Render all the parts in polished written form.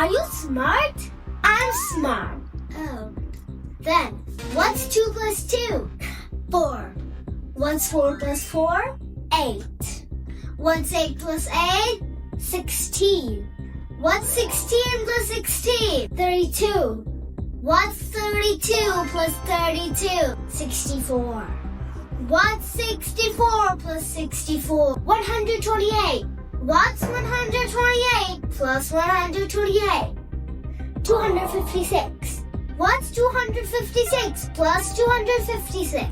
Are you smart? I'm smart. Oh. Then, what's 2 plus 2? 4. What's 4 plus 4? 8. What's 8 plus 8? 16. What's 16 plus 16? 32. What's 32 plus 32? 64. What's 64 plus 64? 128. What's 128 plus 128? 256. What's 256 plus 256?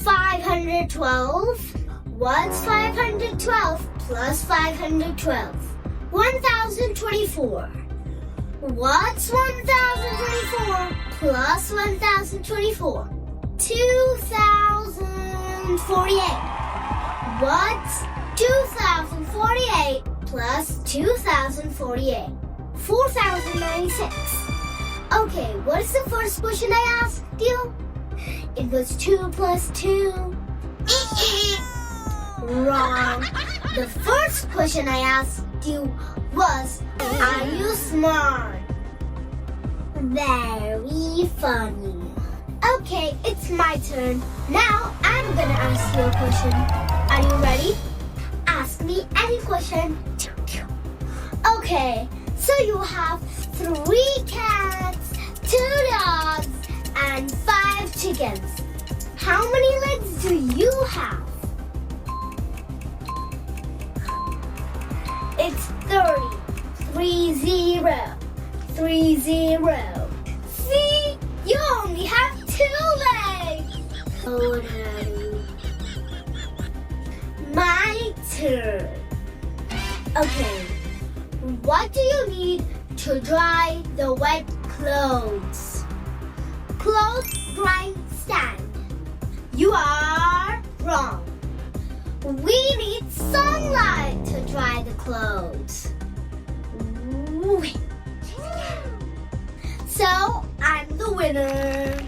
512. What's 512 plus 512? 1024. What's 1024 plus 1024? 2048. What's 2048 plus 2048? 4096. Okay, what is the first question I asked you? It was 2 plus 2. Wrong. The first question I asked you was, are you smart? Very funny. Okay, it's my turn. Now I'm gonna ask you a question. Are you ready? Ask me any question. Okay, so you have 3 cats, 2 dogs, and 5 chickens. How many legs do you have? It's 30. 30. 30. See? You only have 2 legs. Oh, Daddy. My turn. Okay. What do you need to dry the wet clothes? Clothes drying stand. You are wrong. We need sunlight to dry the clothes. So, I'm the winner.